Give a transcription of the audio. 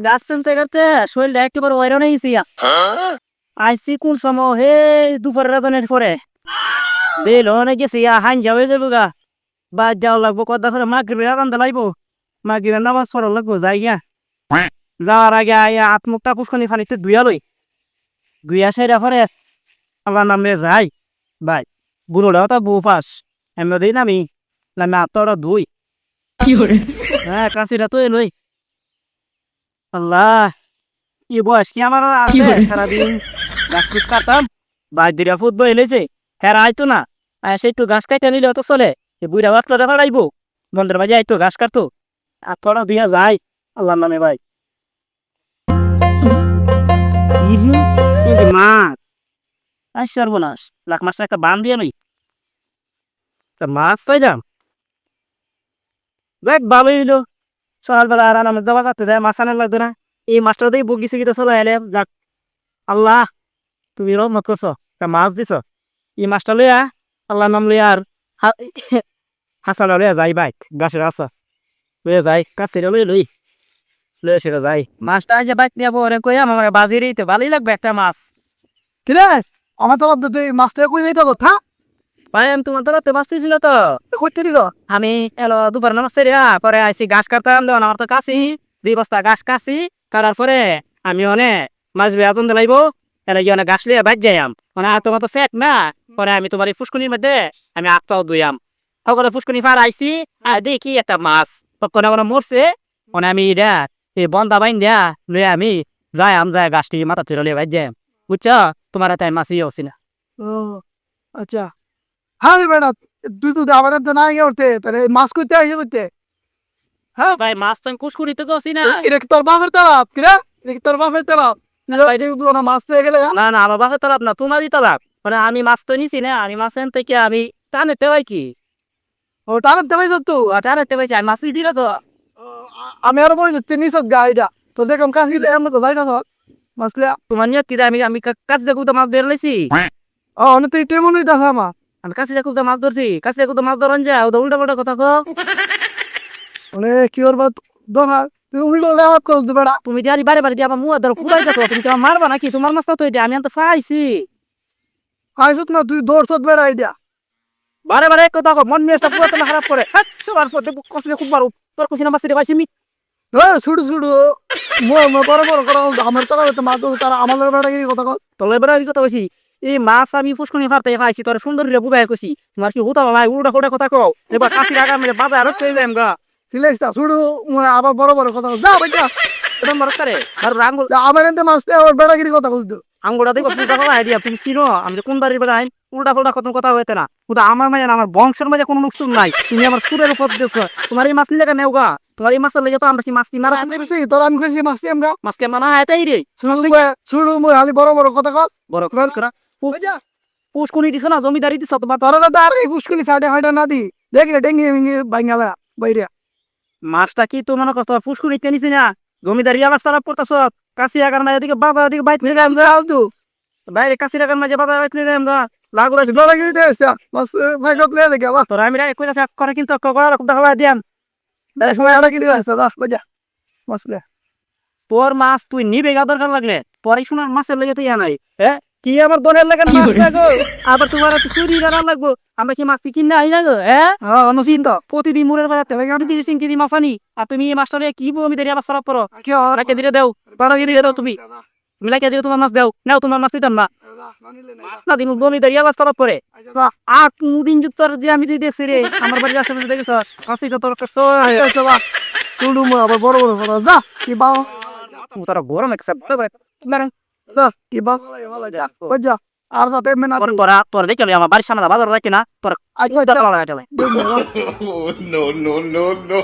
গাছ চলতে করতে শরীরটা একেবারে ওয়াইরন হয়ে গেছি আইসি কোন সময় হে দুপুরের রাতনের পরে বেল অনেক গেছি হাইন যাওয়া যাবো গা বা যাওয়া লাগবো কদা করে মাগরিবের আদান লাগবো মাগরিবের নামাজ পড়া লাগবো যাই গিয়া যাওয়ার আগে আইয়া আত্মুখটা পুষ্কনি পানিতে ধুইয়া লই ধুইয়া সাইডা পরে আল্লাহ নামে যাই ভাই বুড়োটাও তা বউ পাস এমন দিই নামি নামে আত্মটা ধুই হ্যাঁ কাশিটা তো এলই আল্লাহ ই বয়স কি আমার আর আছে সারাদিন গাছ ফুস কাটতাম বাইর দিরা ফুটবল এলেছে হ্যাঁ আইতো না সে একটু ঘাস কাইতে নিলে অত চলে সে বুড়া বাচ্চাটা হারাইবো বন্ধের বাজে আইতো ঘাস কাটতো আর তোরা দিয়া যায় আল্লাহ নামে ভাই মাছ আস সর্বনাশ লাখ মাছটা একটা বান দিয়ে নই মাছ তাই দাম দেখ ভালোই হইলো সকালবেলা আর আমার দাবা কাটতে দেয় মাছ আনার লাগতো না এই মাছটা দিয়ে বগিছে গিয়ে চলে এলে যাক আল্লাহ তুমি রহমত করছো মাছ দিছ এই মাছটা লইয়া আল্লাহ নাম লইয়া আর হাসানা লইয়া যাই বাইক গাছের আসা লইয়া যাই কাছে লই লই লইয়া সেটা যাই মাছটা যে বাইক নিয়ে পরে কই আমার বাজির তো ভালোই লাগবে একটা মাছ কিরে আমার তো মাছটা কই যাইতো কথা ভাই আমি তোমার দাদাতে মাছ ছিল তো কইতে দিল আমি এলো দুপুর নামাজ সেরিয়া পরে আইসি ঘাস কাটতাম দেওয়া আমার তো কাছি 2 বস্তা ঘাস কাছি কাটার পরে আমি অনেক মাছ বেতন দিলাইবো এলে গিয়ে অনেক ঘাস লিয়ে বাইক যাইয়াম মানে তোমার তো ফেট না পরে আমি তোমার এই ফুসকুনির মধ্যে আমি আত্মাও দুইয়াম সকলে ফুসকুনি ফার আইসি আর দেখি একটা মাছ তখন এখন মরছে মানে আমি এটা এই বন্ধা বাইন দেয়া লইয়া আমি যাইয়াম যাই গাছটি মাথা তুলে লিয়ে বাইক যাইম বুঝছো তোমার তাই মাছ ইয়ে হচ্ছি না ও আচ্ছা হ্যাঁ বেটা তুই তো আমার তো নাই করতে তাহলে মাছ করতে আইসে করতে হ্যাঁ ভাই মাছ তো আমি কুসকুরিতে তো আছি না এটা কি তোর বাপের তালাব কিরে এটা কি তোর বাপের তালাব মাছ তো গেলে না না আমার বাপের তালাব না তোমারই তালাব মানে আমি মাছ তো নিছি না আমি মাছ এনে থেকে আমি টানেতে হয় কি ও টানার দেবে তো টানেতে পাইছি আমি মাছ দিল তো আমি আরো বলি তুই নিছত গাড়িটা তো দেখলাম কাজ দিলে এমন তো যাই না মাছলে তোমার নিয়ে কি আমি আমি কাছে দেখো তো মাছ ধরে লাইছি ও অনেক তুই টেমন হইতে আছে আমার আমি কাছে দেখো তো মাছ ধরছি কাছে দেখো তো মাছ ধরন যা ওটা উল্টা পাল্টা কথা কো মানে কি ওর বাদ দোকান তুই উল্টো লেওয়াত করছ বেটা তুমি দিয়ারি বারে বারে দিয়ে আমার মুখ ধরো কুবাই যাচ্ছ তুমি কি আমার মারবা নাকি তোমার মাছ তো এটা আমি তো পাইছি আইসত না তুই দৌড়ছত বেড়া আইডিয়া বারে বারে এক কথা কো মন মেজটা পুরো তোমার খারাপ করে হ্যাঁ সবার সাথে কষলে খুব মারো তোর কুসিনা মাছ দিয়ে পাইছি আমি ছুটু ছুটু বড় বড় করা আমার তারা মাছ তারা আমাদের বেড়া গিয়ে কথা কর তলে বেড়া কথা কইছি এই মাছ আমি ফুসকুনি ফারতে পাইছি তোর সুন্দর করে বুবাই কইছি তোমার কি হুতা ভাই উল্টা ফুটা কথা কও এবার কাশি রাগা মেরে বাবা আর কই যাম গা সিলেক্সটা ছুটু আবার বড় বড় কথা যা বেটা এটা মারত করে আর আঙ্গুল আমার এতে মাছ আবার বেড়া গিয়ে কথা কইছ আঙ্গুলটা দেখো ফুটা কথা আইডিয়া তুমি চিনো আমি যে কোন বাড়ির বেড়া আইন উল্টা ফুটা কত কথা হইতে না কিন্তু আমার মাঝে আমার বংশের মাঝে কোনো নুকসান নাই তুমি আমার সুরের উপর দিছো তোমার এই মাছ নিলে কেন নেওগা তোমার এই মাছের লেগে তো আমরা কি মাছ মারা তোর আমি কইছি মাছ আমরা মাছকে মানা হাইতাই রে ছুটু মুই খালি বড় বড় কথা কর বড় করা পুষ্কুনি দিছ না জমিদারি দিছ তোমার তোরা তো আর এই পুষ্কুনি সাইডে হাইডা না দি দেখলে ডেঙ্গি ভেঙ্গি বাইঙ্গালা বাইরে মাছটা কি তো মনে কষ্ট পুষ্কুনি নিছি না জমিদারি আবার সারা পড়তাছ কাশি আগার মাঝে দিকে বাবা দিকে বাইক নিয়ে যাম আলতু বাইরে কাশি আগার মাঝে বাবা বাইক নিয়ে যাম লাগুলা ডলা গিয়ে দেছে মাছ ভাই গত লে দেখে আবার তোরা আমি কই না করে কিন্তু করা রকম দেখা দিয়াম বেলা সময় আড়া কিনে আছে দা বাজা মাছ লে তোর মাছ তুই নিবে গা দরকার লাগলে পরে শোনার মাছের লেগে তুই নাই হ্যাঁ কি আমার দলের লাগে মাছ লাগো আবার তোমার একটু চুরি রান্না লাগবো আমরা কি মাছ কিনে আই না গো হ্যাঁ অনুচিন্ত প্রতিদিন মুরের বেলা তেলে গাড়ি দিয়ে সিং কিনি মাছ আনি আর তুমি এই মাছটা কি আমি দেরি আবার সরব করো রাখে দিলে দেও পাড়া দিয়ে দাও তুমি তুমি রাখে দিলে তোমার মাছ দেও নাও তোমার মাছ দিতাম না মাছ না দিন বমি দেরি আবার সরব করে আর দিন যুক্ত যে আমি যদি দেখছি রে আমার বাড়ির আশেপাশে দেখেছ কাশি তো তোর কাছে ছুটু মু আবার বড় বড় কথা যা কি বাও তারা গরম একসাথে যা কি বাও যা আর সাথে মেনা তোর দেখে আমার বাড়ির সামনে বাজার রাখি না তোর আজ চলে no, no, no, no.